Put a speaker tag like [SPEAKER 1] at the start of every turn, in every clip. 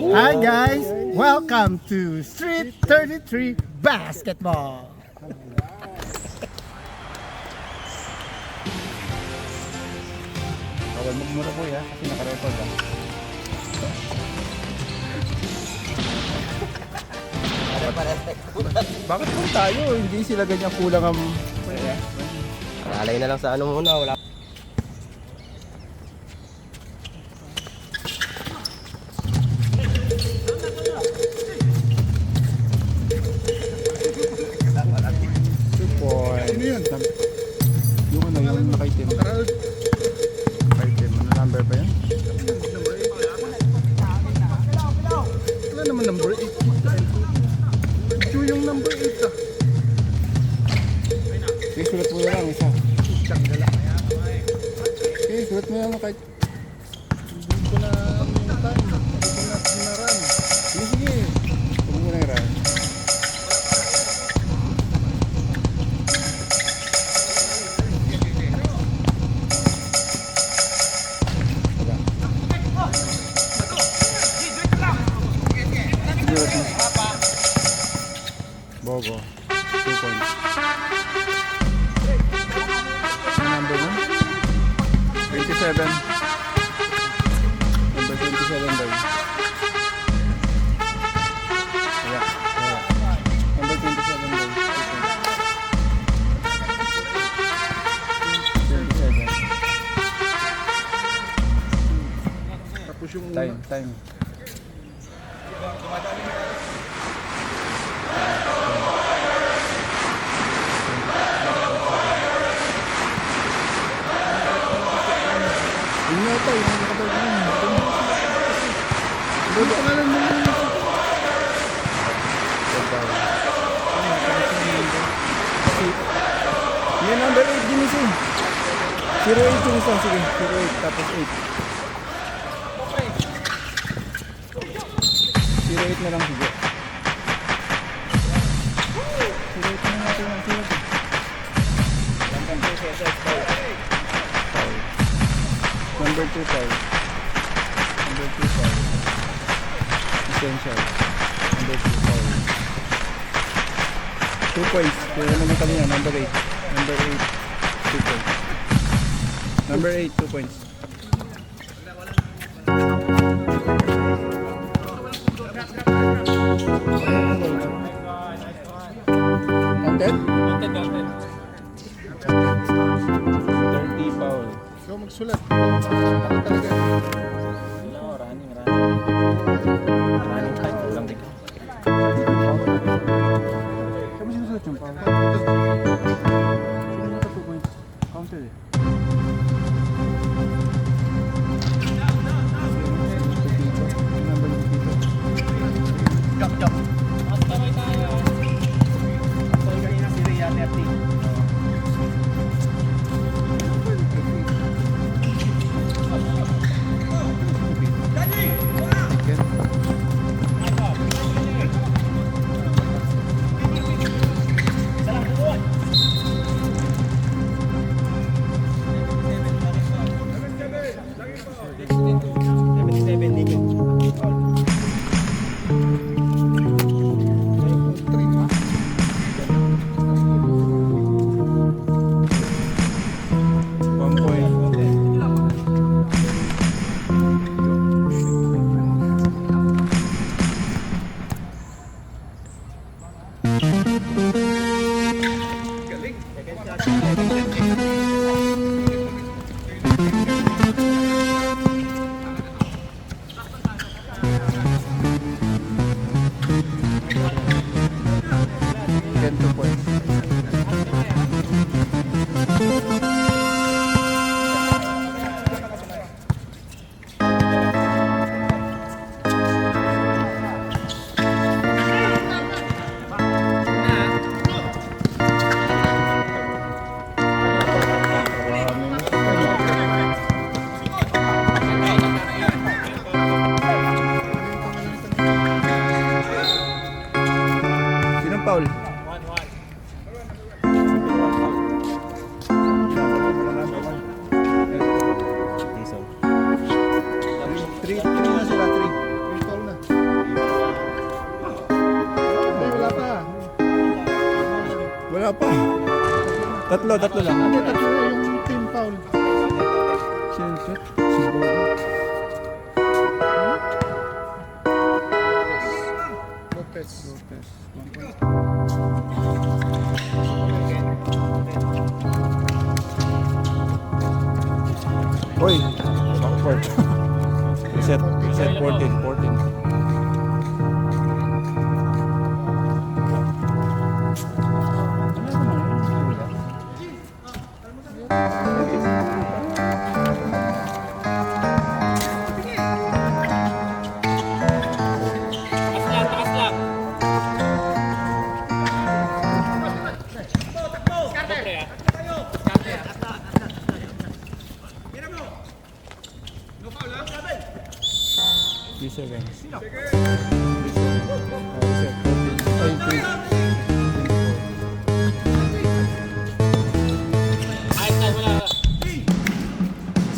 [SPEAKER 1] Hi guys, welcome to Street 33 Basketball.
[SPEAKER 2] Bawal magmura po ya, kasi naka-record ah. Bakit po tayo? Hindi sila ganyan kulang ang...
[SPEAKER 3] Alay na lang sa ano muna, wala.
[SPEAKER 2] Ano yun? Yung ano, yung nakaitim. Nakaitim, ano number ba yan? Wala naman number 8. Ito yung number 8 ah. Sige, sulat mo na lang isa. Sige, sulat mo na lang kahit hindi ko na time. Hindi ko na pinaran. Sige, sige. Huwag mo na i-run. Bogo, 2 points. Ano number mo? 27. Number 27 daw. Yeah. Number 27 daw. 27. Tapos yung time. Yun nga ito, yung nakabag na yun. Ano pangalan mo yun? Yung number 8 din isa. 08 yung isa, sige. 08 tapos 8. 08 na lang sige. 08 na natin ang sulat. Number 2 foul. Number 2 foul. Essential. Number 2 foul. 2 points. Kaya naman kami yan. Number 8. Number 8. 2 points. Number 8. 2 points. Counted? 30 foul. So magsulat. Ako talaga. Running time. Lang din. Kami sinusulat yung foul. Sino naka 2 points? Counted eh. Tatlo lang. Hindi, tatlo yung team foul. Sino ito? Si Bobo. Lopez. Hoy, backward. Reset 14.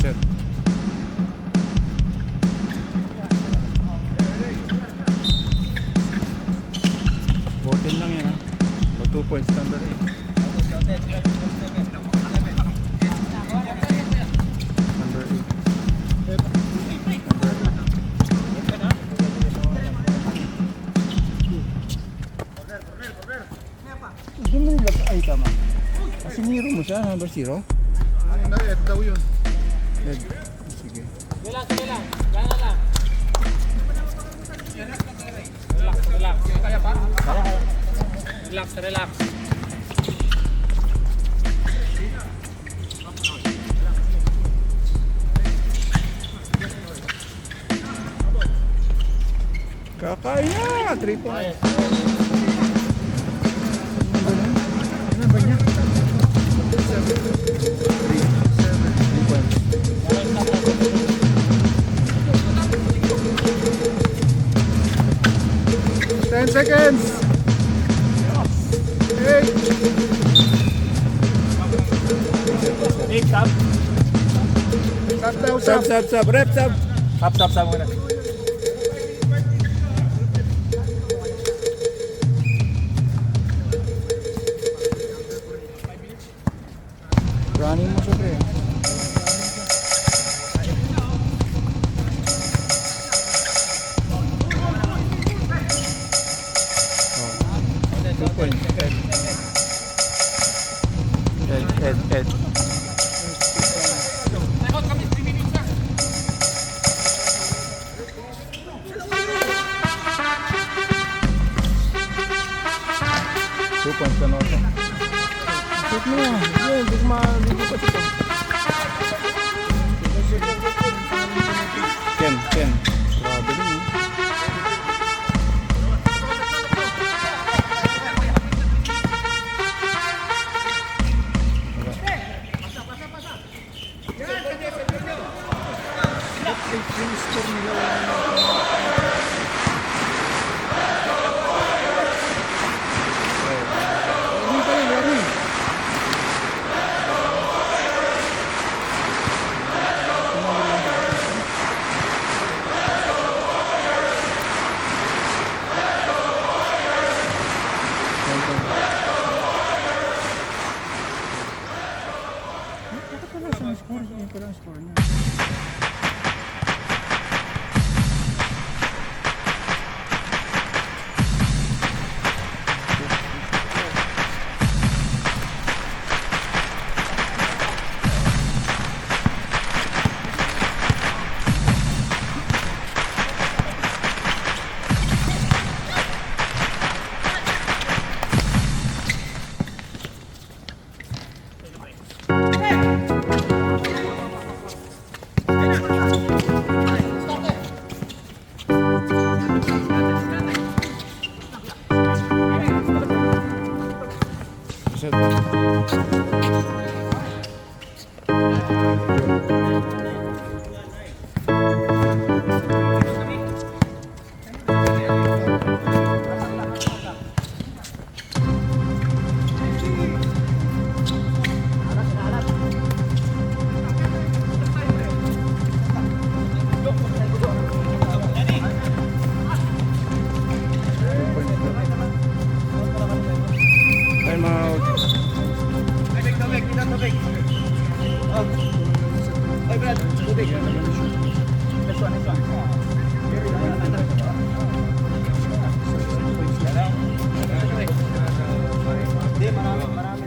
[SPEAKER 2] Set. Botin lang yan ha. O 2 points number 8. Number 8. Doon mo nilagay. Ay, tama. Kasi niro mo siya, number 0. Ano na, Ed daw yun. Ed. Sige.
[SPEAKER 4] Relax. Gana lang. Relax.
[SPEAKER 2] Kakaya! 3 points.
[SPEAKER 1] Ano ba niya?
[SPEAKER 2] 3 points. 10 seconds. 8. Sub daw, sub. Rep, sub.
[SPEAKER 3] Stop muna.
[SPEAKER 2] Running mo siya, pre. Oh. 2 points. Ed. Two points na nota. Shoot mo na. Hindi pa siya. Ken. Grabe din eh. Score niya.
[SPEAKER 3] Hindi,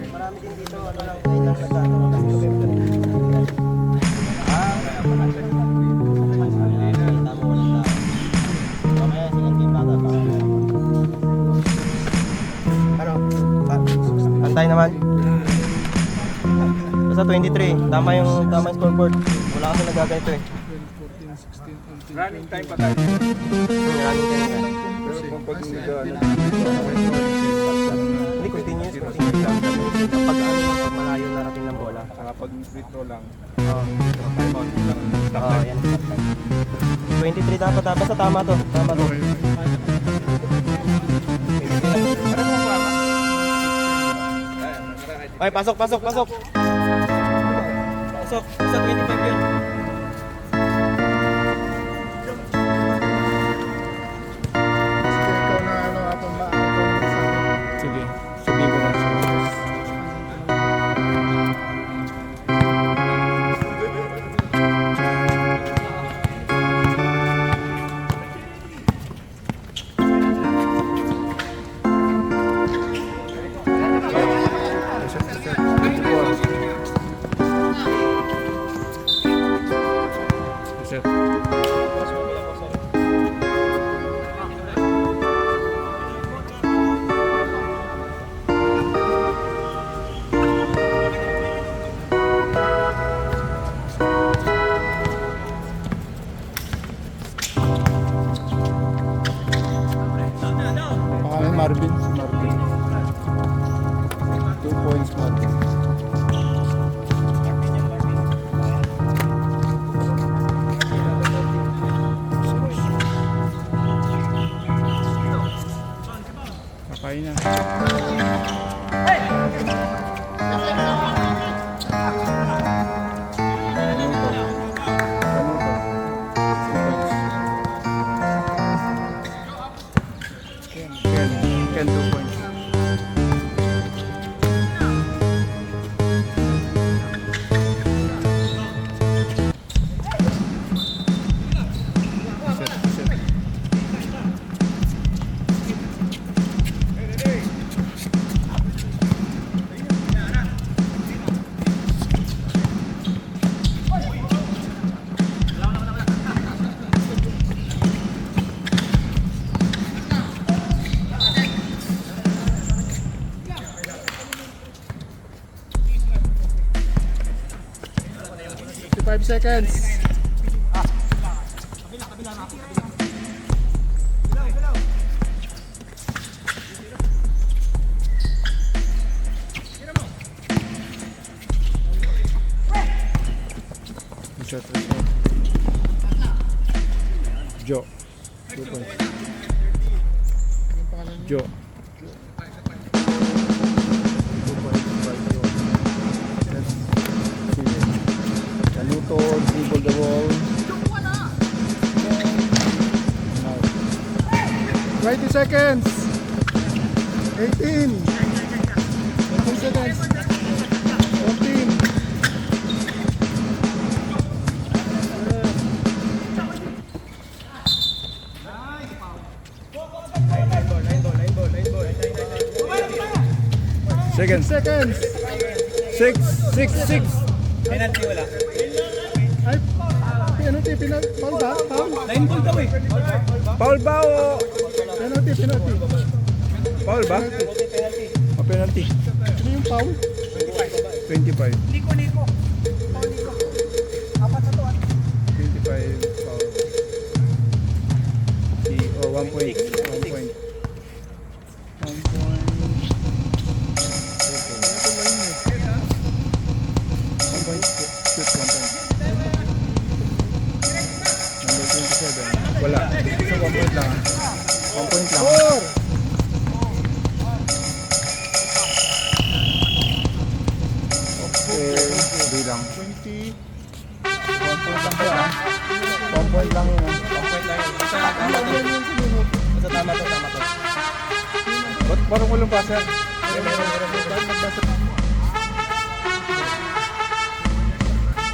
[SPEAKER 3] marami din dito. Ano lang, ay lang Antay naman. Sa 23, tama yung scoreboard. Wala kasi nagaganito eh.
[SPEAKER 2] 14, 16, 18, running time pa tayo.
[SPEAKER 3] Running time na.
[SPEAKER 2] Pero kapag
[SPEAKER 3] Hindi, continuous lang. Kapag pag malayo narating ng bola.
[SPEAKER 2] kapag free throw lang.
[SPEAKER 3] Oo, yan. 23 dapat. Basta tama to. Tama to. Ay, pasok. Pasok sa 25 yun.
[SPEAKER 2] Ikaw na ano, atong ba?
[SPEAKER 3] Sige, sabihin ko na.
[SPEAKER 2] Pangalan Marvin. Si Marvin. 2 points Marvin. Kakain na. Ken 2 points. Set. Five seconds. Reset. Joe. 2 points. Joe. 2 points. Naluto, dribble the ball. 20 seconds. 18. 20 seconds. 14. Seconds. 6.
[SPEAKER 4] Penalty wala.
[SPEAKER 2] Ay, penalty. Foul ba? Foul?
[SPEAKER 4] Line ball daw eh.
[SPEAKER 2] Foul ba o? Penalty. Foul ba? O penalty. Ano yung foul? 25.
[SPEAKER 4] Niko.
[SPEAKER 2] 25 foul. 1 point. 1 point. 1 point. 1 point. Shoot 1 point. Number 27. Wala. So 1 point lang. 1 point lang. Okay. Bilang. 20. 1 point lang siya. 1 point lang yun.
[SPEAKER 3] 1 point lang yun. Basta tama to.
[SPEAKER 2] Ba't parang walang basa?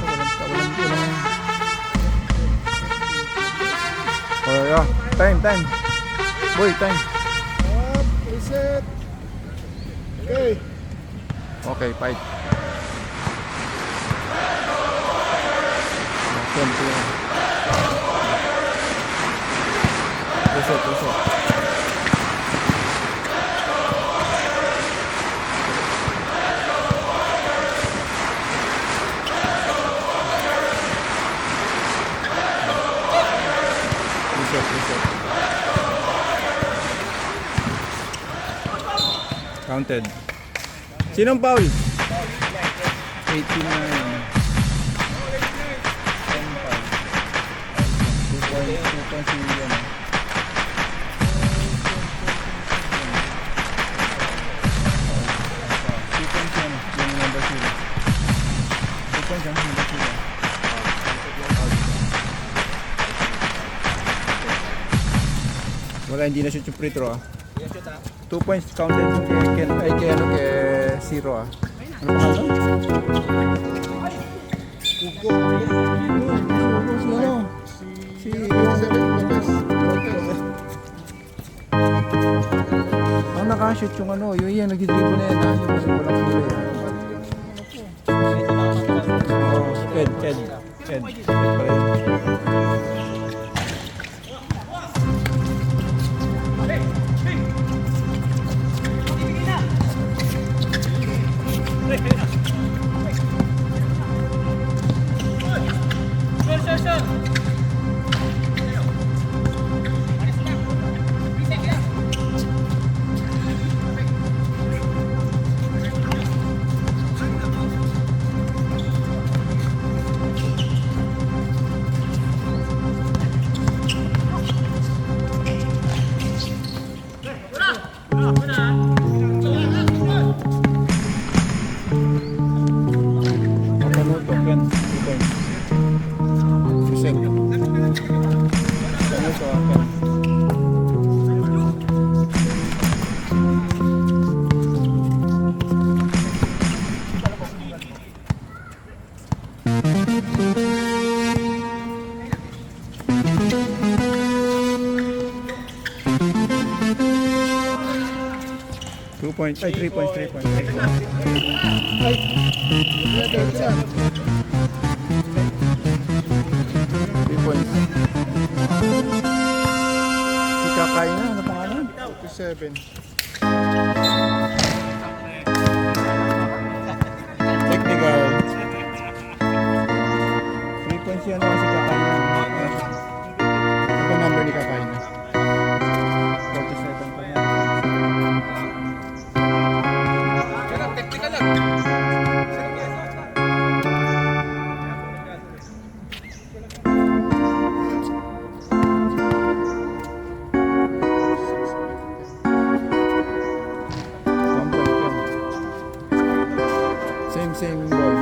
[SPEAKER 2] Walang Time. Boy, time.
[SPEAKER 1] Up, reset. Okay.
[SPEAKER 2] Okay, fight. Tempo yan. Reset. Reset. Counted. Sinong foul? 89. 2 Wala, hindi na shoot yung free throw ah. 2 points counted kay Zero ah. Ano pa ka? Si ang nakashoot yung yung nag-dribble na yan ha, yung walang kulay ha. Ed. Points, 3 points. Ay, 3 points. Si Kakay na, ano pangalan?
[SPEAKER 1] 47.
[SPEAKER 2] Technical. 3 points yan ako si Kakay na. Ano number ni Kakay na? 47 pa yan. Same ball.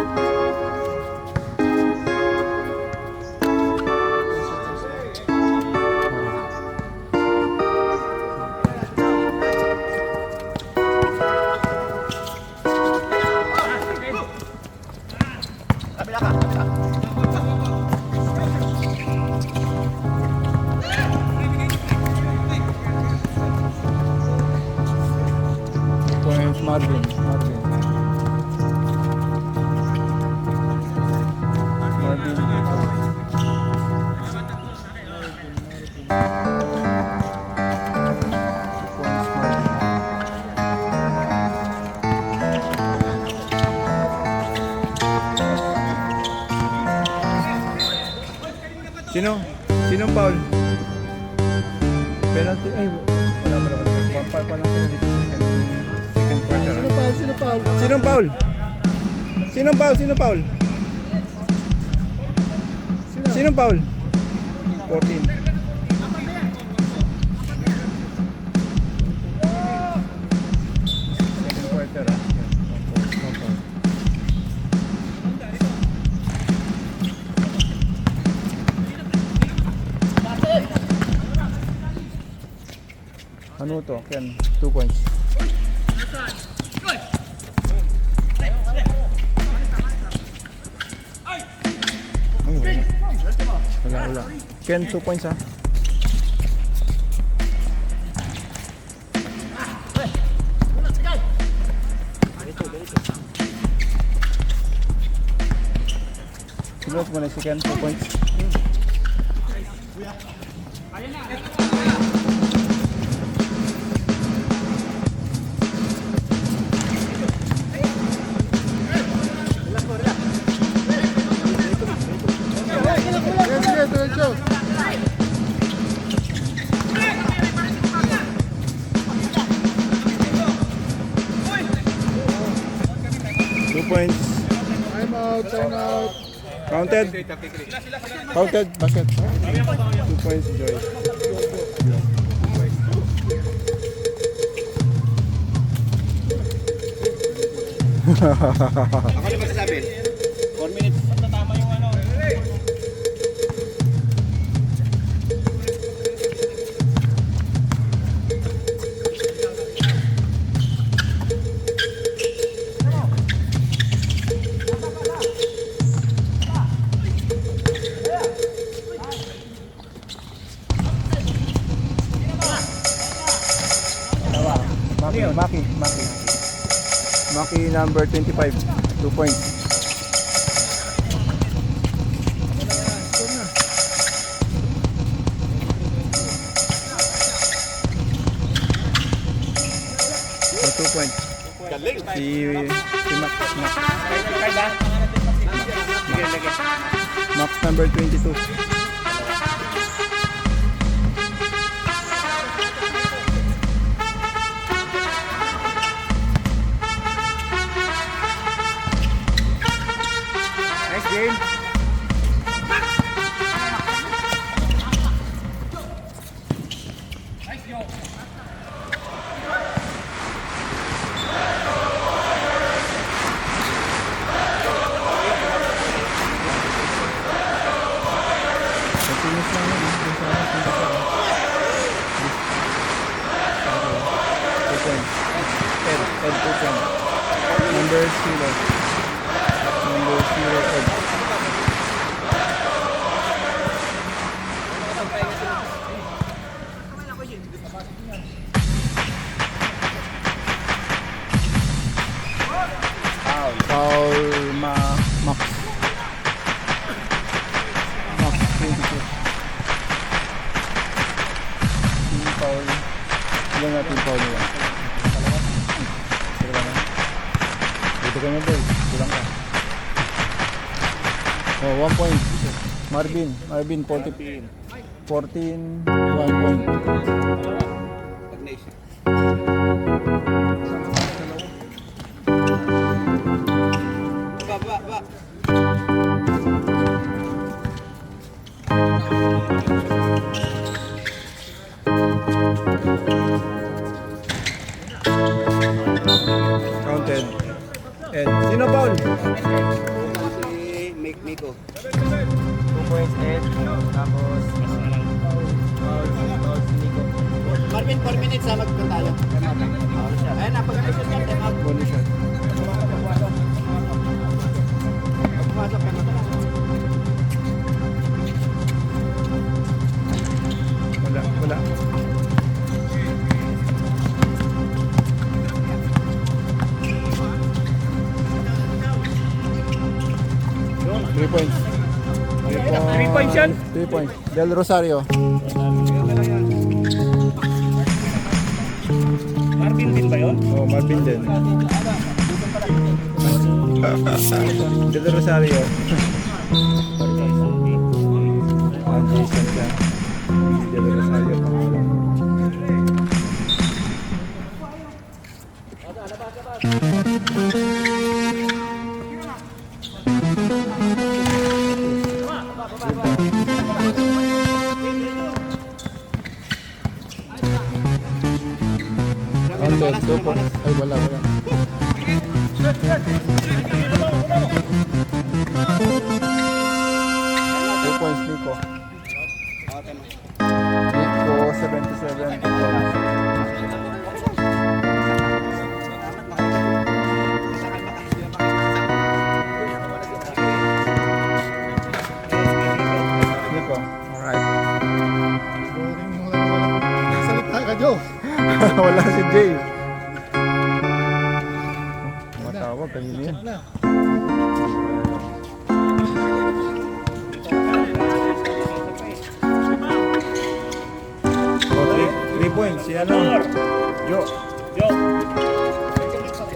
[SPEAKER 2] Points, Marvin. Sinong foul? Penalty, ay, wala. 1 pa lang sila dito sa second quarter. Sinong foul? Sinong foul? 14. Second quarter ah. Ano to? Yan, 2 points. Wala. Ken, 2 points ha. Silot mo na second 2 points.
[SPEAKER 1] Sige, diretso.
[SPEAKER 2] Two points.
[SPEAKER 1] Time out, time out.
[SPEAKER 2] Counted. Counted. Basket. 2 points, Joy.
[SPEAKER 4] Ako na masasabi. 4 minutes. Tama yung ano.
[SPEAKER 2] Maki number 25. 2 points. Oh, 2 points. Si Max. Max number 22. Nice game. Continuous lang yun. Ed 2 points. Number 0. Number 0, Ed. Foul Max. Max 22. Team foul. Ilan na team foul nila? Dalawa na. Dito ka na boy. Kulang ka. Oh, 1 point. Marvin 14. 1 point. Counted. And sino foul?
[SPEAKER 4] Si Miko.
[SPEAKER 3] 2 points Ed. Tapos foul si Nico.
[SPEAKER 4] Marvin, 4 minutes ha, magpunta tayo. Ayun na, pag-ayos ka, time out.
[SPEAKER 2] Bonus shot.
[SPEAKER 4] Pumasok ka na.
[SPEAKER 2] Wala. 3 points.
[SPEAKER 3] 3 points yan?
[SPEAKER 2] 3 points. Del Rosario.
[SPEAKER 3] Marvin din ba yun?
[SPEAKER 2] Oh, Marvin din. Del Rosario. Jason siya. Del Rosario. Ay, wala. 2 points, Nico. Nico, 77. Nico, alright.
[SPEAKER 1] Boring mo lang. Salita ka, Joe.
[SPEAKER 2] Wala si Jay. Matawag kanina yan.
[SPEAKER 1] Na.
[SPEAKER 2] 3 points. Si ano? Jo.
[SPEAKER 3] Yo.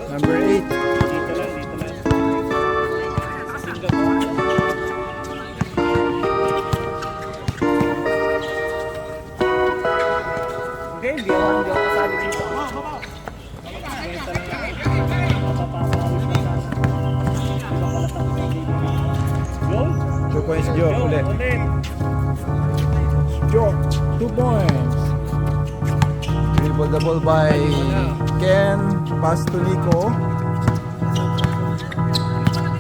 [SPEAKER 2] Number 8.
[SPEAKER 3] Dito lang. Singapore. Hindi ako kasali dito. Ngayon talaga. Mapapapawis na sana. Di ba pala tapos ang dito? Yun?
[SPEAKER 2] 2 points, Jo. Ulit. Jo. 2 points. Dribble the ball by Ken. Pass to Nico.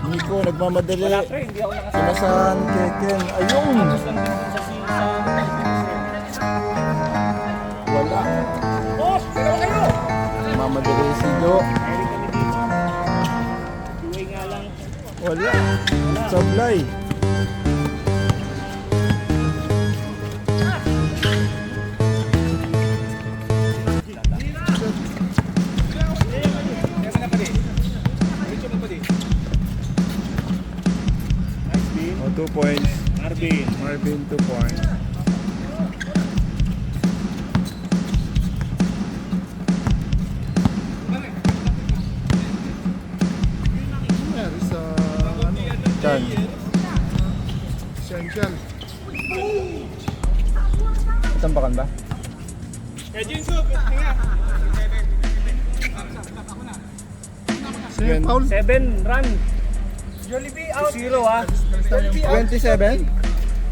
[SPEAKER 2] Nico nagmamadali.
[SPEAKER 3] Wala pre, hindi ako nakasali.
[SPEAKER 2] Sinasahan kay Ken. Ayun!
[SPEAKER 3] Tapos lang din sa
[SPEAKER 2] Wala.
[SPEAKER 3] Oh! Dalawa kayo!
[SPEAKER 2] Nagmamadali si Jo.
[SPEAKER 3] Meron kami dito. Duway nga lang.
[SPEAKER 2] Wala. Sablay.
[SPEAKER 3] Nice bean.
[SPEAKER 2] Oh, 2 points.
[SPEAKER 3] Marvin.
[SPEAKER 2] Marvin, 2 points.
[SPEAKER 1] Nangyari sa ano,
[SPEAKER 2] Chan.
[SPEAKER 1] essential.
[SPEAKER 2] Tambakan ba?
[SPEAKER 1] Same foul.
[SPEAKER 3] 7 run. Jollibee out. 0 ah.
[SPEAKER 2] 27?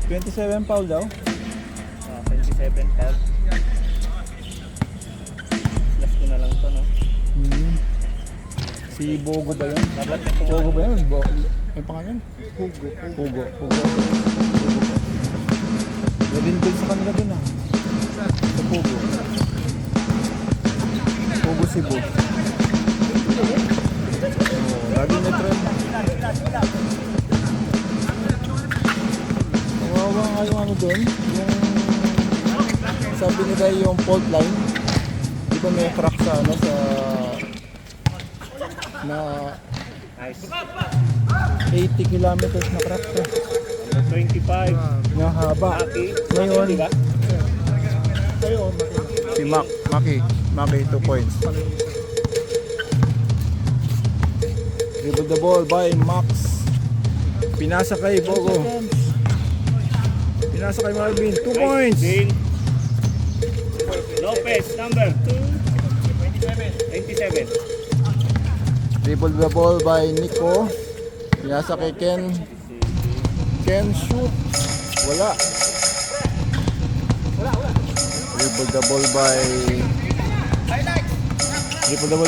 [SPEAKER 2] 27 foul daw.
[SPEAKER 3] 27 foul. Last ko na lang to no.
[SPEAKER 2] Si Bogo ba yun?
[SPEAKER 3] Dapat ito.
[SPEAKER 2] Bogo ba yun? May pangalan? Hugo. Hugo. Galing din sa kanila dun ah. Sa Hugo. Hugo Cebu. Lagi may trend. Kawawa nga yung ano dun. Yung sabi nila yung fault line. Di ba may crack sa ano sa na
[SPEAKER 3] Nice.
[SPEAKER 2] 80 kilometers na crack to.
[SPEAKER 3] 25.
[SPEAKER 2] Na haba.
[SPEAKER 3] Maki.
[SPEAKER 2] Ngayon,
[SPEAKER 3] Di ba?
[SPEAKER 2] si Maki 2 points. Dribble the ball by Max. Pinasa kay Bogo. Pinasa kay Marvin. 2 points.
[SPEAKER 3] Bean. Lopez, number 27.
[SPEAKER 2] Dribble the ball by Nico. Pinasa kay Ken. Ken shoot. Wala. Dribble the ball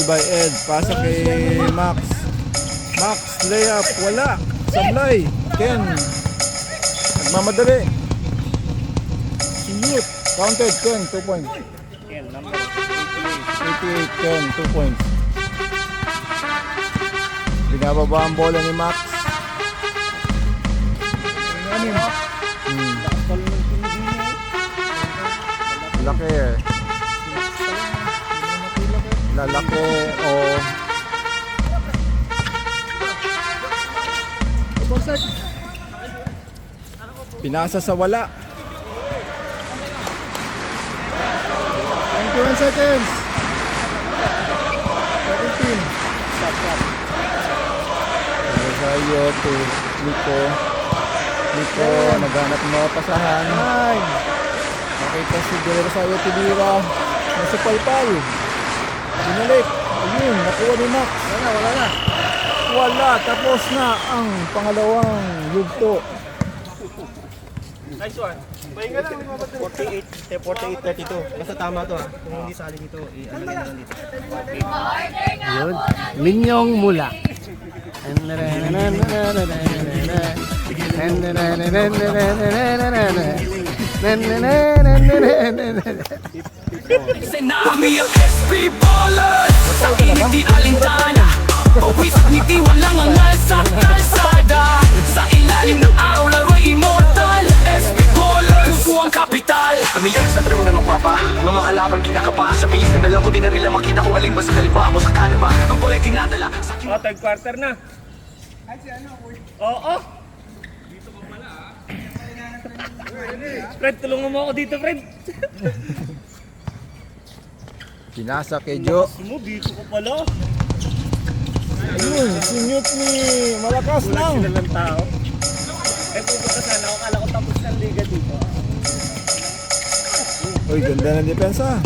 [SPEAKER 2] by Ed. Pasa kay Max. Max layup. Wala. Sablay. Ken. Nagmamadali. Shoot. Counted. Ken. 2 points.
[SPEAKER 3] Ken, number 88.
[SPEAKER 2] 88. Ken. 2 points. Binababa ang bola ni Max. Laki eh. Lalaki o pinasa sa wala. 21 seconds. 17. Rosario to Nico. Nico, naghanap ng mga pasahan. Nakita si Del Rosario Tibira. Nasa palpal. Binalik. Ayun, nakuha ni Max. Wala na. Wala. Tapos na ang pangalawang yugto.
[SPEAKER 3] Nice one. 48-32. Basta tama to ah. Kung hindi sali dito, ano na lang dito.
[SPEAKER 4] Yun. Minyong mula.
[SPEAKER 5] Sinami ang SP Ballers Sa init di alintana Pawis at ngiti walang angal sa kalsada Sa ilalim ng araw laro'y immortal SP Ballers Puso ang kapital Kami yan sa true na magpapa Mga kalaban kinakapa Sa pilis na nalang ko din na rin lang makita kung alin ba sa kaliba ako sa kanaba Ang bola'y tinadala sa
[SPEAKER 3] Oh, third quarter na. Oo. Fred, tulungan mo ako dito, Fred.
[SPEAKER 2] Pinasa kay Jo.
[SPEAKER 3] Mo, dito ko pala.
[SPEAKER 2] Ayun, si Mutiny. Malakas lang.
[SPEAKER 3] Sila ng tao. Eh, pupunta sana ako. Kala ko tapos ng liga dito.
[SPEAKER 2] Uy, ganda ng depensa.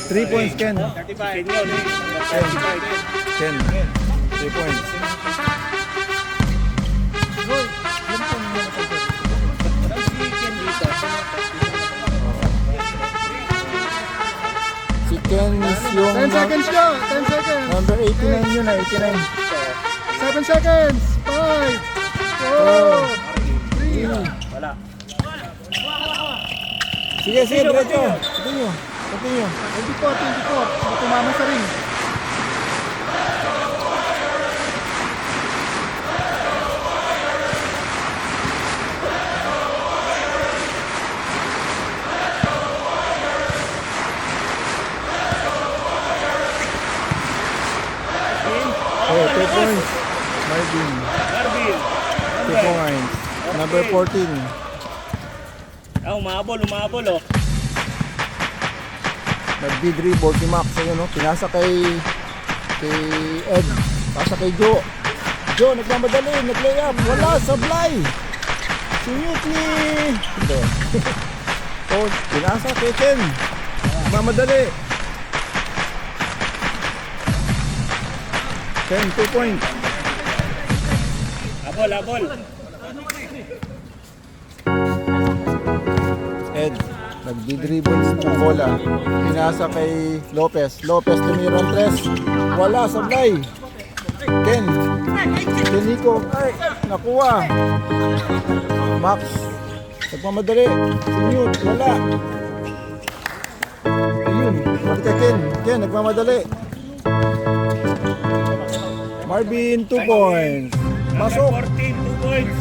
[SPEAKER 2] Three points, Ken.
[SPEAKER 3] 35. Yun. 35.
[SPEAKER 2] Ken. 3 points. Si Ken is yung
[SPEAKER 1] 10 seconds siya. 10 seconds.
[SPEAKER 2] number 89 yun, 89.
[SPEAKER 1] 7 seconds. 5, 4, 3.
[SPEAKER 3] Wala.
[SPEAKER 2] Sige, sige, diretso. Continue. Continue.
[SPEAKER 1] 24. Hindi tumama sa ring.
[SPEAKER 2] Oh, 2 points. Marvin.
[SPEAKER 3] Marvin.
[SPEAKER 2] 2 points. Number 14.
[SPEAKER 3] Ah, umabol oh.
[SPEAKER 2] Nag-dribble si Max. Ayun, no? Pinasa kay Ed. Pasa kay Jo. Jo, nagmamadali. Nag-lay up. Wala. Sablay. Si Mutiny. Ito. Oh, pinasa kay Ken. Nagmamadali. Ken, 2 points.
[SPEAKER 3] Abol.
[SPEAKER 2] Ed, nagdi-dribble ng bola. Pinasa kay Lopez. Lopez tumira ng 3. Wala, sablay. Ken Nico. Ay, nakuha. Max. Nagmamadali. Sinute, wala. Ayun, balik kay Ken. Ken, nagmamadali. Marvin, 2 points. Pasok.
[SPEAKER 3] 14, 2 points.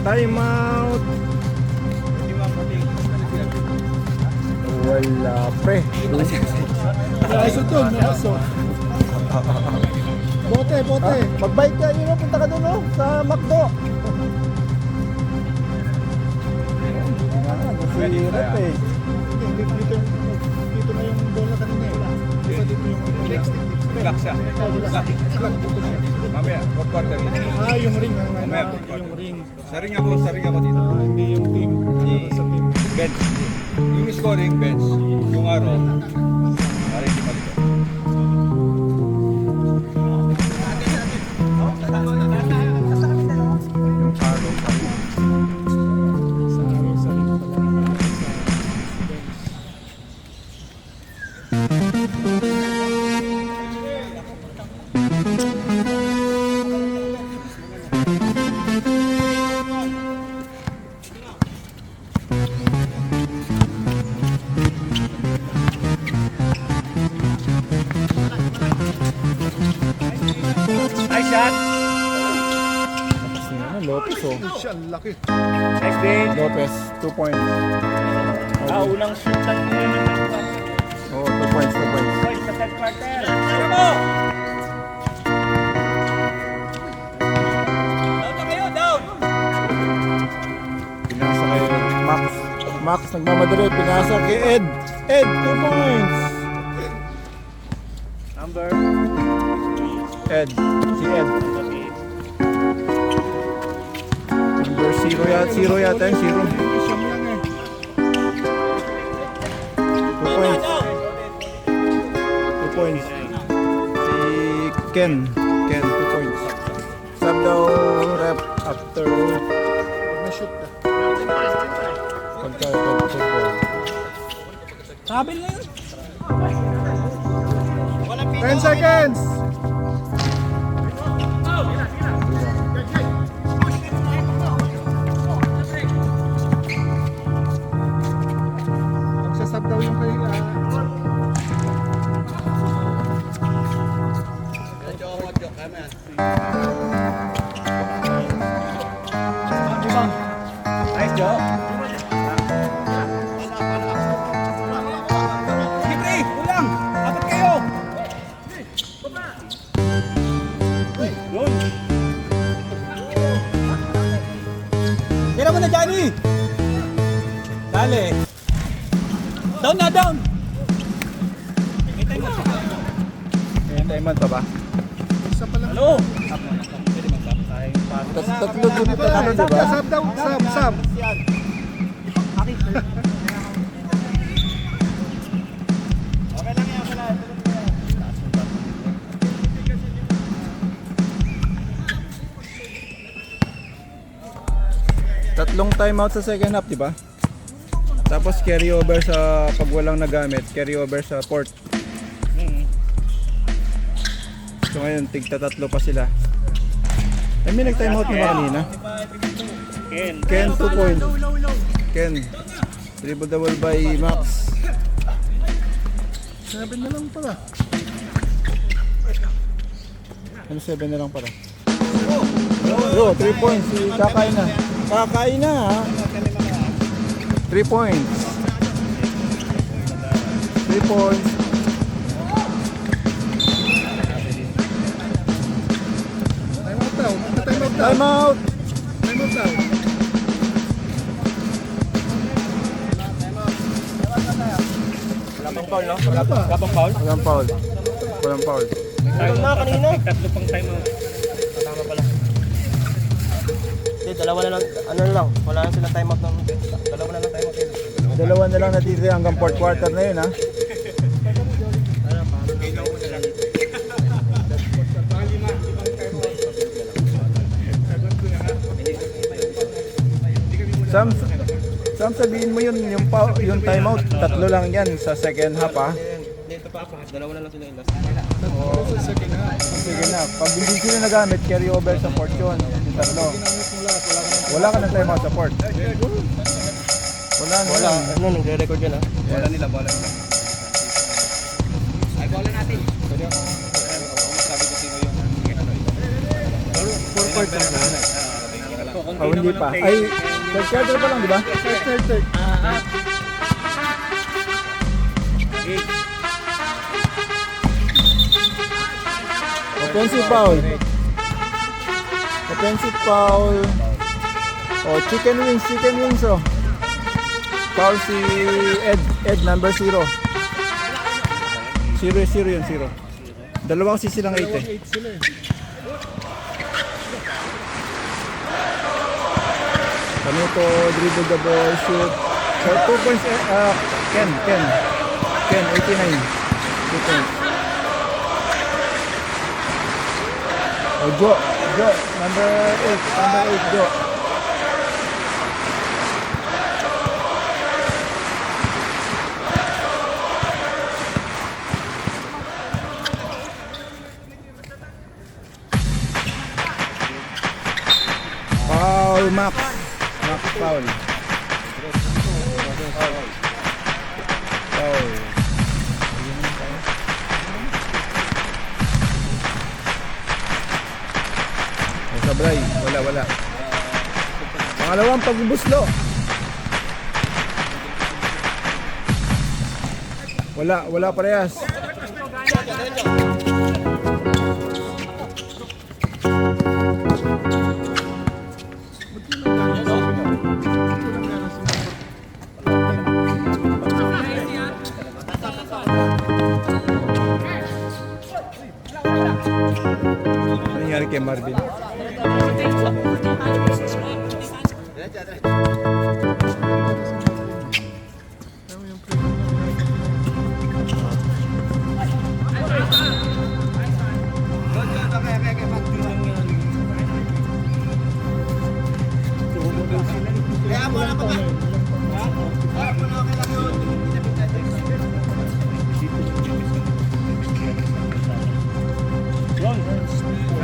[SPEAKER 2] Time out. Wala, pre.
[SPEAKER 1] Aso doon. Aso. Bote.
[SPEAKER 2] Mag-bike ka, yun o, punta ka doon o, sa McDo. Pwede rep eh.
[SPEAKER 1] Dito na yung bola kanina eh. Dito yung next.
[SPEAKER 6] Black siya. Mamaya, quarter.
[SPEAKER 1] Yung ring.
[SPEAKER 6] Mamaya,
[SPEAKER 1] Yung ring.
[SPEAKER 6] Saring ako dito.
[SPEAKER 1] Hindi yung team. Sa team.
[SPEAKER 6] Bench. Yung scoring, bench. Yung araw, para hindi malito.
[SPEAKER 3] Nice shot.
[SPEAKER 2] Lopez oh.
[SPEAKER 1] Siya, ang laki.
[SPEAKER 3] Nice din.
[SPEAKER 2] Lopez, 2 points.
[SPEAKER 3] Ah, unang shoot lang yun.
[SPEAKER 2] Oh, 2 points, 2 points.
[SPEAKER 3] Points sa third quarter. Ano mo?
[SPEAKER 2] Pinasa kay Max. Max nagmamadali, pinasa kay Ed. Ed, 2 points.
[SPEAKER 3] Number.
[SPEAKER 2] Ed, si Ed. Number 0 yata yung 0.
[SPEAKER 1] Siyam lang eh.
[SPEAKER 2] 2 points. 2 points. Si Ken. Ken, 2 points. Sub daw rep after
[SPEAKER 1] Na-shoot ka.
[SPEAKER 2] pagka-football.
[SPEAKER 3] Sabi na yun.
[SPEAKER 1] 10 seconds. Magsasab daw yung kay...
[SPEAKER 3] Nice job. Sige, pre. Ulang. Apat kayo.
[SPEAKER 2] Diamond pa ba?
[SPEAKER 1] Isa pa lang.
[SPEAKER 3] Ano? Sayang yung pass.
[SPEAKER 2] Tatlo dun, tatlo diba?
[SPEAKER 1] Sab daw, sab.
[SPEAKER 4] Okay lang yan, wala.
[SPEAKER 2] Tatlong timeout sa second half, di ba? Tapos carry over sa pag walang nagamit, carry over sa port. So ngayon, tigta tatlo pa sila. Eh, may nag-timeout na ba kanina? Ken 2 point. Ken. Triple double by Max.
[SPEAKER 1] 7 na lang pala.
[SPEAKER 2] Ano 7 na lang para? Yo, 3 points. Kakain na. Kakain na ha. 3 points. 3 points.
[SPEAKER 1] Time out daw. Time out daw.
[SPEAKER 2] Time out.
[SPEAKER 1] Time out daw.
[SPEAKER 3] Wala pang foul, no? Wala pang foul?
[SPEAKER 2] Walang foul. Walang foul.
[SPEAKER 3] Meron na kanina. Tatlo pang time out. Tama pala. Hindi, dalawa na lang. Ano na lang. Wala na silang time out ng dalawa na lang time out yun.
[SPEAKER 2] Dalawa na lang natitira hanggang fourth quarter na yun ha. Sam, sabihin mo yun, yung timeout, tatlo lang yan sa second half ha.
[SPEAKER 3] Dito pa ako. Dalawa na lang sila yung last.
[SPEAKER 1] Sa second half.
[SPEAKER 2] Sige na, pag hindi sila nagamit, carry over sa port yun, yung tatlo. Wala ka ng timeout sa port. Wala na.
[SPEAKER 3] Wala. Ano, nagre-record yan, ha?
[SPEAKER 6] Bola nila, bola nila. Ay, bola natin. Pwede ako masabi ko sino yung ano ito.
[SPEAKER 1] 4 part na.
[SPEAKER 2] Oh, hindi pa. Ay, third quarter pa lang, di ba?
[SPEAKER 1] Third.
[SPEAKER 2] Offensive foul. Offensive foul. Oh, chicken wings oh. Foul si Ed number 0. 0 yun, 0. Dalawa kasi silang 8 eh.
[SPEAKER 1] 8 sila eh.
[SPEAKER 2] Kanuto, dribble the ball, shoot. So 2 points, Ken, 89. 2 points. Oh, Joe, number 8, Joe. Foul, Max foul. Foul. Sabray, wala. Pangalawang pagbubuslo. Wala parehas. Ano nangyari kay Marvin?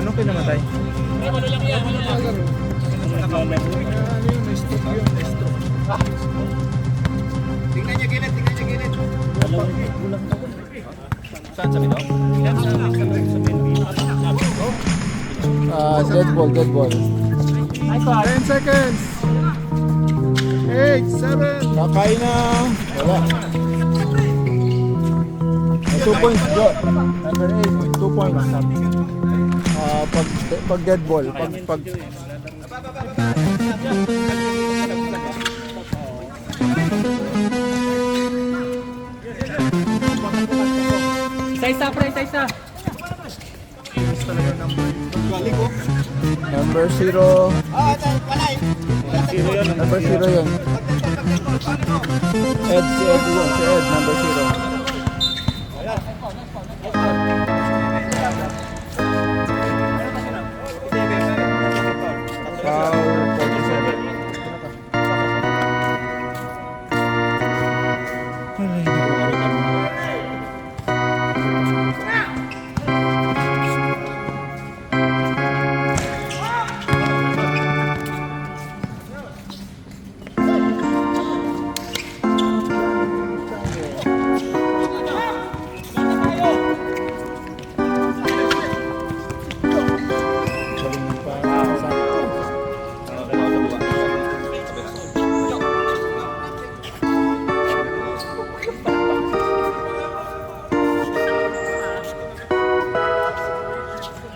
[SPEAKER 2] Anong kinamatay?
[SPEAKER 1] Ano yun? Stroke yun.
[SPEAKER 4] Tingnan niyo gilid.
[SPEAKER 3] Saan sa bito?
[SPEAKER 2] Dead ball.
[SPEAKER 1] 10 seconds. 8, 7.
[SPEAKER 2] Kakain na. Wala. 2 points, Joe. Number 8, 2 points. Pag dead ball, pag
[SPEAKER 3] Isa-isa, pre, isa-isa.
[SPEAKER 1] talaga number.
[SPEAKER 4] Galing ko.
[SPEAKER 2] Number 0.
[SPEAKER 3] Zero yun.
[SPEAKER 2] Number 0 yun. Ed, si Ed yun. Si Ed, number 0. Foul 47. Galing pa. Sakto.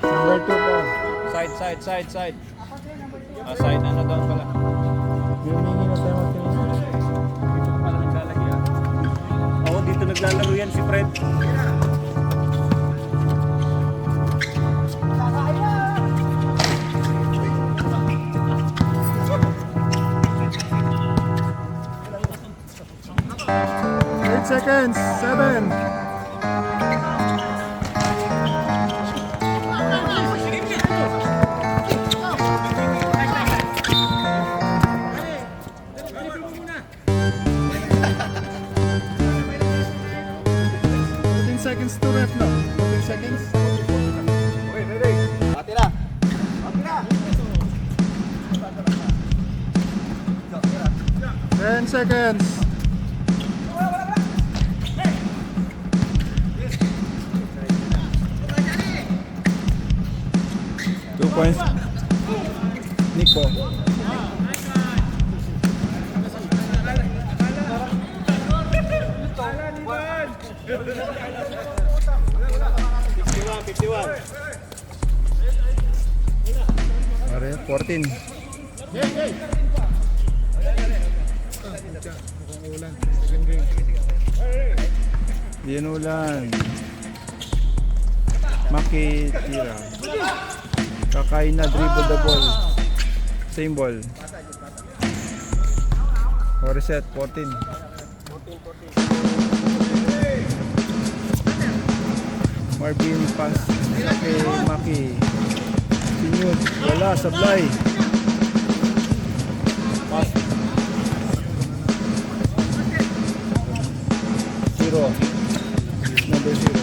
[SPEAKER 2] Number 2 po.
[SPEAKER 6] Side. Side na doon pala.
[SPEAKER 2] Humingi na tayo mag-finish.
[SPEAKER 3] Parang naglalagay ah. Oo, dito naglalaro yan si Fred.
[SPEAKER 1] Eight seconds. 7. Seconds to ref na. 14 seconds.
[SPEAKER 4] Patira.
[SPEAKER 1] 10 seconds.
[SPEAKER 2] Two points. Nico. Pare, 14. Yan ulan. Makitira. Kakain na, dribble the ball. Same ball. Or reset, 14. Marvin pass kay Maki. Sinyud, wala, sablay. Pass. 0. Number 0.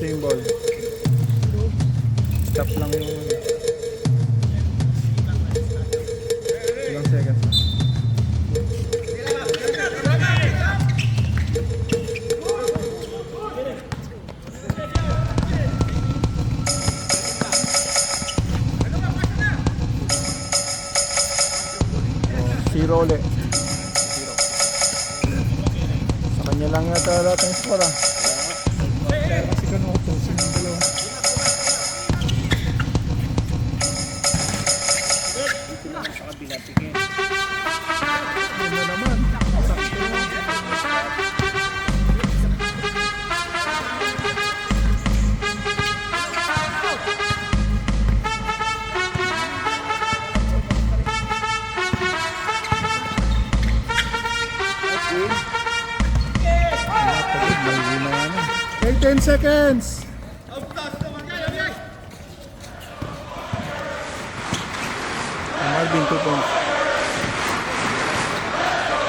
[SPEAKER 2] Same ball. Stop lang yung ilang seconds. Zero ulit. Sa kanya lang yata lahat ng score ah.
[SPEAKER 1] Kasi kanuto. Sino ang dalawa? Yun na naman. Sakto. Okay, 10 seconds.
[SPEAKER 2] Marvin 2 points.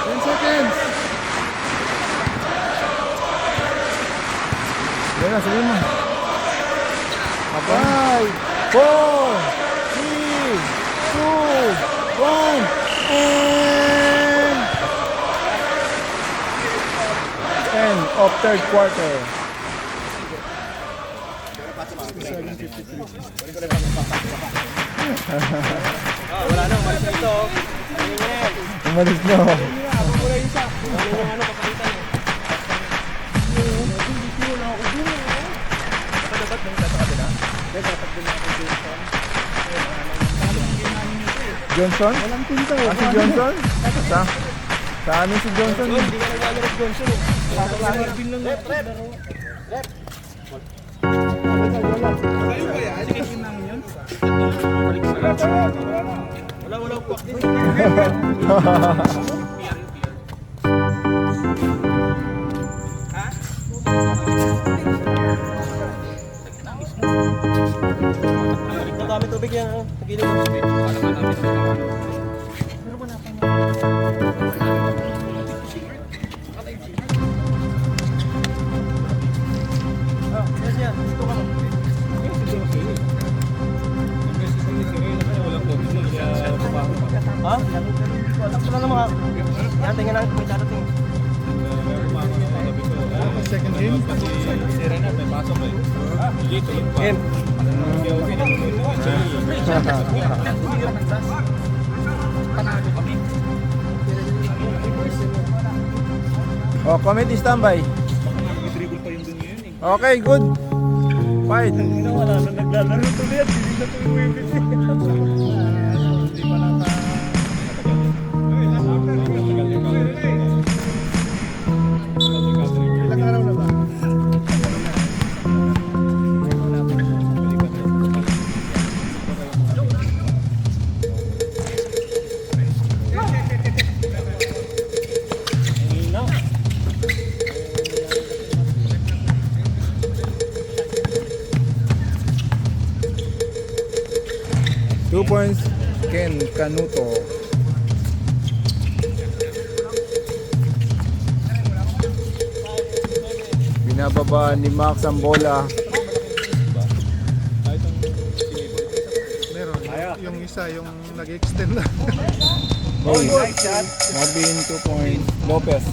[SPEAKER 1] 10 seconds.
[SPEAKER 2] Yan na, sabihin mo. 5, 4, 3, 2, 1, and end of third quarter.
[SPEAKER 4] Wala na, umalis na ito.
[SPEAKER 2] Umalis na.
[SPEAKER 4] Ano yung ano, papakita niya.
[SPEAKER 2] Johnson?
[SPEAKER 1] Walang pinto.
[SPEAKER 2] Si Johnson? Sa amin si Johnson.
[SPEAKER 3] Hindi ka naglalaro si Johnson eh. Marvin lang naglaro. Wala po. Madami tubig yan. Nagilid ng speed. Ha? Wala na mga. Yan, tingnan natin kung may darating.
[SPEAKER 1] Second game.
[SPEAKER 3] Game.
[SPEAKER 2] Oh, committee standby. Okay, good. Fight.
[SPEAKER 3] Wala na naglalaro tuloy at hindi na tuloy.
[SPEAKER 1] Hindi pa nata... Ilang araw na ba?
[SPEAKER 2] Two points, Ken Canuto. Binababa ni Max ang bola.
[SPEAKER 1] Meron. Yung isa, yung nag-extend na.
[SPEAKER 2] Marvin, 2 points. Lopez,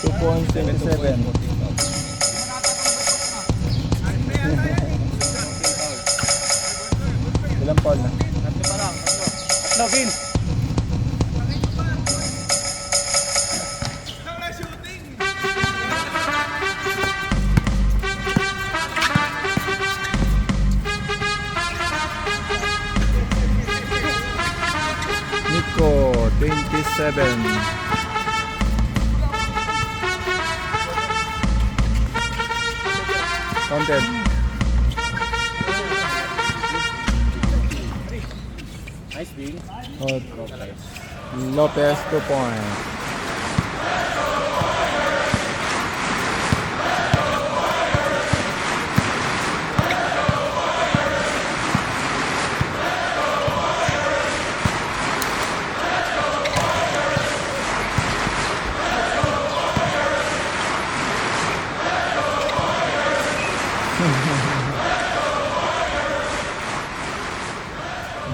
[SPEAKER 2] 2 points, 27. Ilang foul na?
[SPEAKER 3] Login.
[SPEAKER 2] Nico, 27. Counted.
[SPEAKER 3] Nice being.
[SPEAKER 2] Oh, Lopez, 2 points.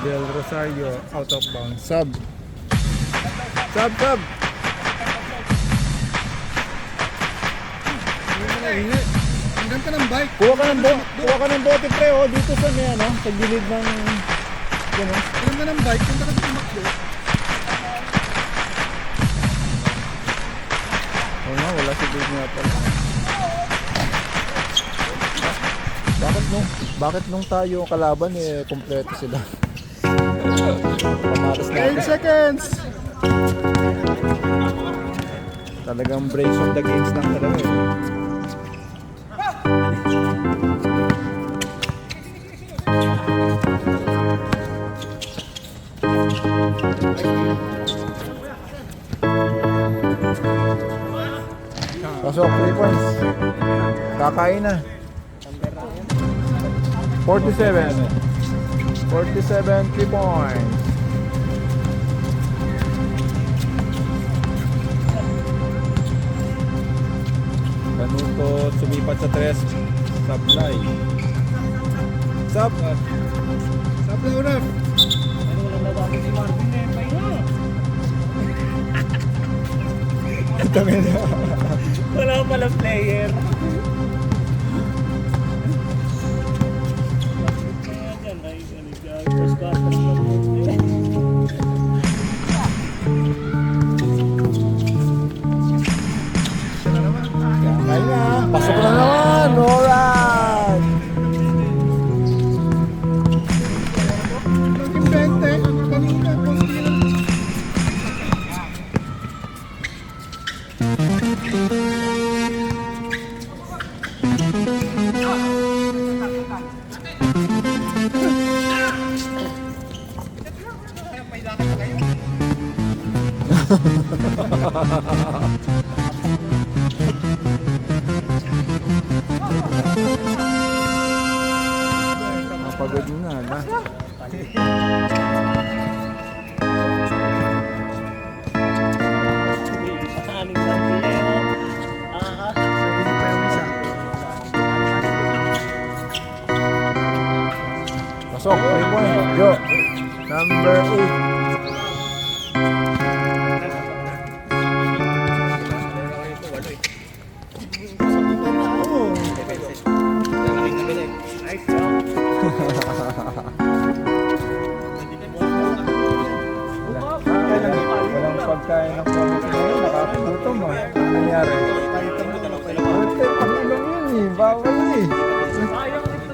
[SPEAKER 2] Del Rosario out of bounds. Sub. Sub.
[SPEAKER 1] Hanggang ka ng bike.
[SPEAKER 2] Kuha ka ng bote pre oh, dito sa may ano, sa gilid ng gano'n.
[SPEAKER 1] Hanggang ka ng bike. Punta ka sa tumakbo.
[SPEAKER 2] Oo nga, wala si Dave nga pala. Bakit nung tayo kalaban eh, kompleto sila. Pamatas
[SPEAKER 1] 8
[SPEAKER 2] natin.
[SPEAKER 1] seconds.
[SPEAKER 2] Talagang breaks of the games lang talaga eh. Pasok, 3 points. Kakain na. 47. 3 points. Canuto sumipat sa 3. Supply. Sub.
[SPEAKER 1] Supply una.
[SPEAKER 3] Ano walang labanan si Marvin eh. Pahinga. Wala pala player.
[SPEAKER 2] Kaya, pasok na naman. Alright. Napagod mo na.
[SPEAKER 3] Aning Santiago.
[SPEAKER 1] Hindi pa yung isa.
[SPEAKER 2] Pasok, 3 point. Go. Number 8.
[SPEAKER 3] Nice job.
[SPEAKER 2] Walang pagkain ng pamilya ngayon. Nakakagutom ah. Ano nangyari? Ano lang yun eh. Bawal eh.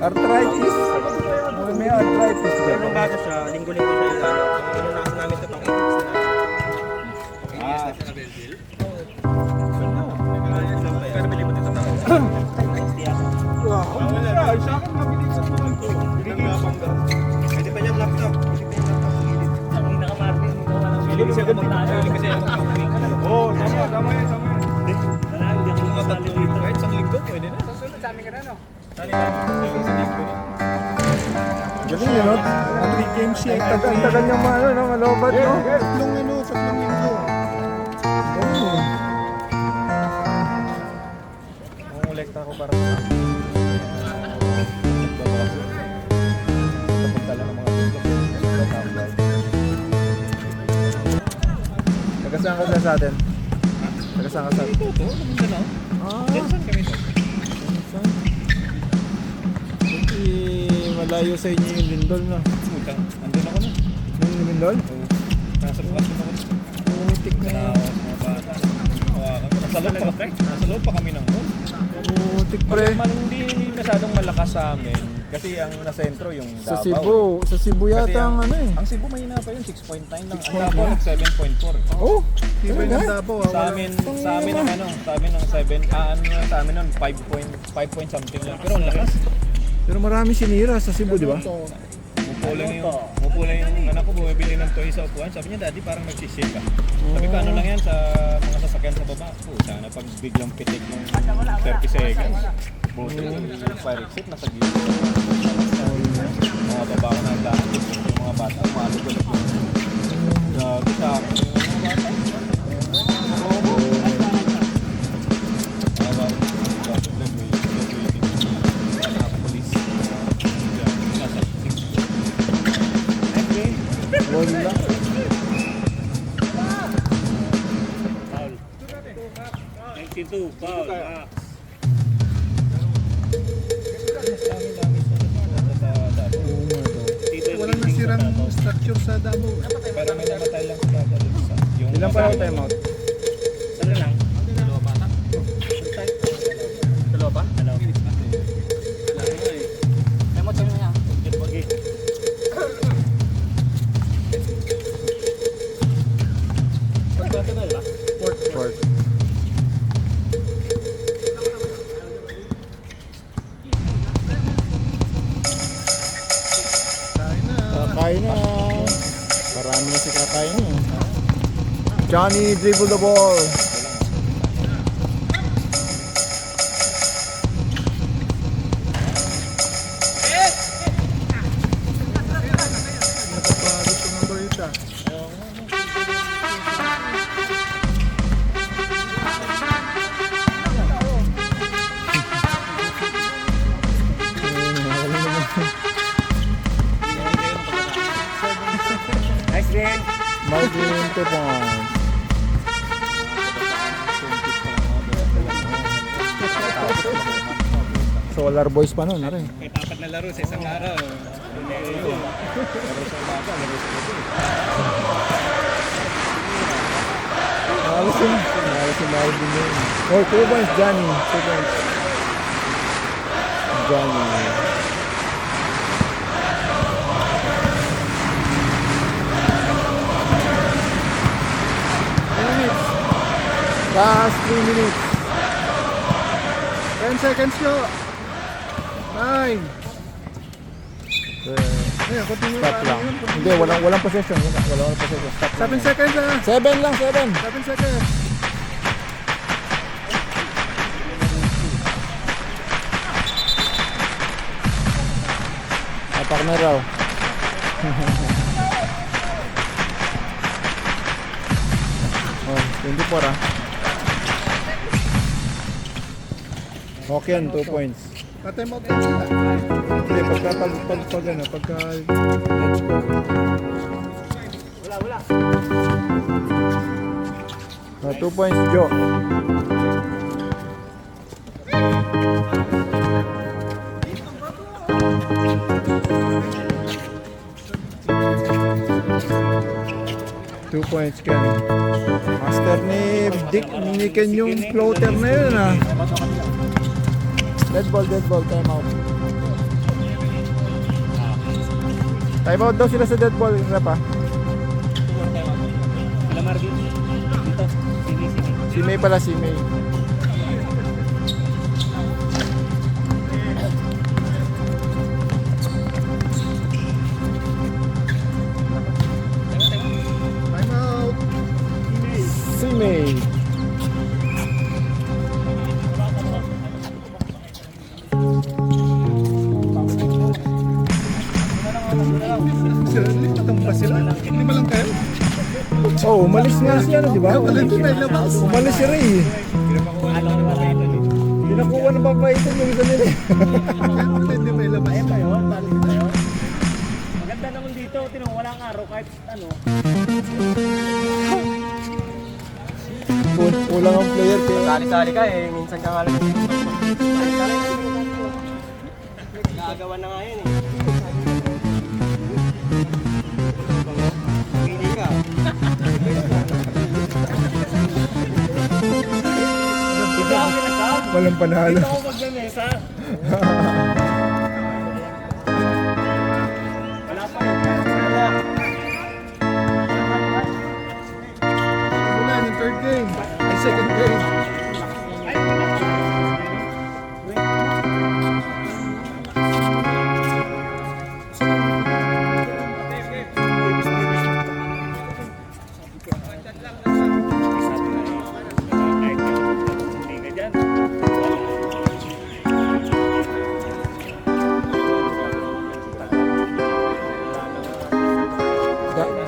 [SPEAKER 2] Arthritis. May arthritis ka.
[SPEAKER 4] Anong bago siya? Linggo-linggo siya yung ano. Pinunasan namin ito pang 8 weeks na. Pero bili mo dito na. Pwede pa niyang laptop.
[SPEAKER 3] Ang nakamartin, hindi ko walang feeling siya kung tayo.
[SPEAKER 6] Oo, tama yan.
[SPEAKER 3] Wala, hindi ako masali dito.
[SPEAKER 6] Kahit isang linggo, pwede na.
[SPEAKER 2] Galing yun, no?
[SPEAKER 1] 3 games siya.
[SPEAKER 2] Tagal niyang malobat, no?
[SPEAKER 1] Tatlong linggo.
[SPEAKER 2] Mangolekta ako para sa pagdala ng mga tutlok. Tagasaan ka sa atin? Tagasaan ka sa atin?
[SPEAKER 6] Ito, Mindanao. Saan kami sa?
[SPEAKER 2] Malayo sa inyo yung lindol, no?
[SPEAKER 6] Puta, andun ako na.
[SPEAKER 2] Yung lindol?
[SPEAKER 6] Nasa bukas na ako.
[SPEAKER 2] Putik na yan.
[SPEAKER 6] Mga bata. Nasa loob pa kami ng mall.
[SPEAKER 2] Putik pre.
[SPEAKER 6] Hindi masyadong malakas sa amin. Kasi ang nasentro yung
[SPEAKER 2] Sa
[SPEAKER 6] Davao.
[SPEAKER 2] Cebu
[SPEAKER 6] Kasi
[SPEAKER 2] yata ang ano eh.
[SPEAKER 6] Ang Cebu mahina pa yun, 6.9 lang. Ang Davao nag 7.4.
[SPEAKER 2] Oh,
[SPEAKER 1] Iba yung
[SPEAKER 2] talaga?
[SPEAKER 1] Davao.
[SPEAKER 6] Sa amin ang ano, sa amin ang 7, ano lang sa amin nun, 5 point something lang. Pero ang lakas.
[SPEAKER 2] Pero marami sinira sa Cebu, di ba?
[SPEAKER 6] Mupula yung anak ko, bumibili ng toy sa upuan. Sabi niya, daddy, parang nagsisip ka. Sabi ko, ano lang yan sa mga sasakyan sa baba. Sana pag biglang pitik ng 30 seconds. Buti yung fire exit, nasa gilid. Mga baba ko na ang daan. Yung mga bata, umalugot. Grabe sa akin yung mga bata.
[SPEAKER 2] Wala.
[SPEAKER 3] Foul. 92, foul.
[SPEAKER 1] Walang nasirang structure sa Davao.
[SPEAKER 6] Pero may namatay lang sa bata.
[SPEAKER 2] Ilan pa yung timeout?
[SPEAKER 3] Saan lang?
[SPEAKER 6] Dalawa bata?
[SPEAKER 3] Dalawa ba? Dalawa.
[SPEAKER 4] Memot siya niya.
[SPEAKER 2] Fourth. Kakain na. Marami na si kakain na. Johnny dribble the ball.
[SPEAKER 1] Napapagod yung mga balita.
[SPEAKER 3] Nice game.
[SPEAKER 2] Margin 2 points. Solar Boys pa nun, rin.
[SPEAKER 6] May apat na laro sa isang araw. Laro sa umaga, laro sa gabi.
[SPEAKER 2] Halos yung Marvin yun. Oh, 2 points, Johnny. 2 points. Johnny. Last 3 minutes.
[SPEAKER 1] 10 seconds nyo. 9. Ayan, continue.
[SPEAKER 2] Stop lang. Hindi, walang possession. Walang possession. Stop
[SPEAKER 1] 7 seconds ah.
[SPEAKER 2] 7 lang, 7.
[SPEAKER 1] 7 seconds.
[SPEAKER 2] Apak na raw. Oh, 24 ah. Okay yan, 2 points.
[SPEAKER 1] Pa-time out lang sila.
[SPEAKER 2] Hindi, pagka let's go.
[SPEAKER 3] Wala.
[SPEAKER 2] 2 points, Joe. Two points Ken. Master ni Dick, ni Ken yung floater na yun ah. Dead ball, time out. Time out daw sila sa dead ball, rep ah.
[SPEAKER 3] Sila Marvin. Dito. Sige.
[SPEAKER 2] Si May pala, si May.
[SPEAKER 1] Time out.
[SPEAKER 2] Si May.
[SPEAKER 1] Sila, lipat ba sila? Hindi ba lang kayo?
[SPEAKER 2] Oh, umalis nga siya, di ba?
[SPEAKER 1] Talento na ilabas.
[SPEAKER 2] Umalis si Ray. Pinakuha ng papaitan yung isa nila.
[SPEAKER 1] Hindi ba ilabas?
[SPEAKER 3] Ayun ba yun? Balik na yun. Maganda naman dito. Tinong walang araw kahit ano.
[SPEAKER 2] Kulang ang player kaya.
[SPEAKER 3] Sali-sali ka eh. Minsan ka nga lang. Nagagawa na nga yun eh. Pili ka. Dito ako pinasab.
[SPEAKER 2] Walang panalo.
[SPEAKER 3] Dito ako magmamesa. Wala pa rin.
[SPEAKER 1] Wala yung third game. Ay, second game.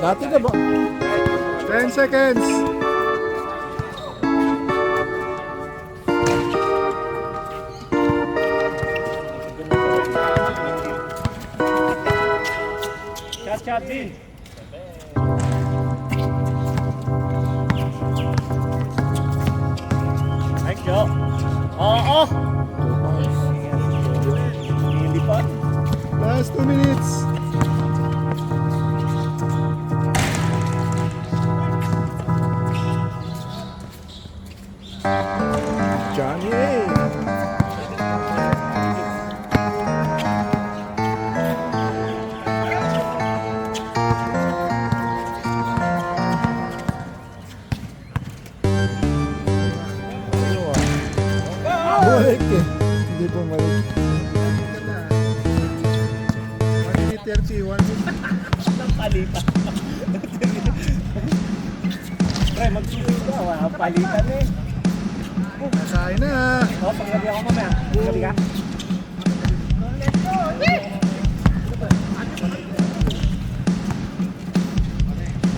[SPEAKER 2] Dati ka ba?
[SPEAKER 1] 10 seconds.
[SPEAKER 3] Chat din. Ay, Joe. Oo. Hindi pa.
[SPEAKER 1] Last 2 minutes.
[SPEAKER 2] Johnny. Balik eh. Hindi po malik.
[SPEAKER 1] 1 minute 30. 1 minute.
[SPEAKER 3] Palitan. Pre, magsusunod ka. Wala palitan eh.
[SPEAKER 1] Nasahin na.
[SPEAKER 3] O, panggabi ako mamaya. Panggabi ka.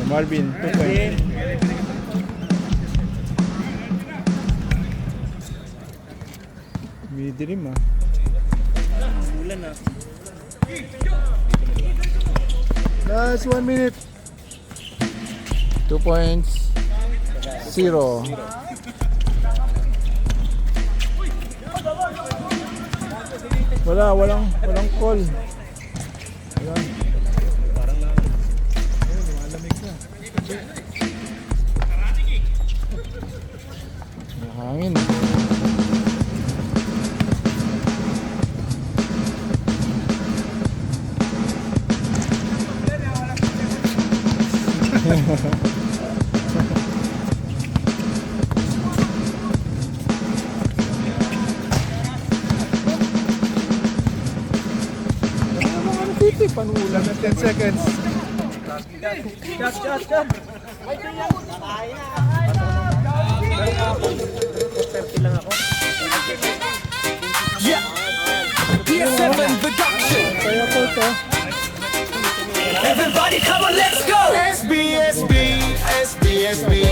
[SPEAKER 2] Marvin, 2 points. May dilim ah.
[SPEAKER 3] Ulan na.
[SPEAKER 1] Last 1 minute.
[SPEAKER 2] 2 points. 0. Walang call. Wala.
[SPEAKER 1] Malamig na.
[SPEAKER 2] May hangin. panulan.
[SPEAKER 1] 10 seconds.
[SPEAKER 5] PS7 production.
[SPEAKER 2] Kaya po ito.
[SPEAKER 5] Everybody come on, let's go.
[SPEAKER 7] SBSB, SBSB.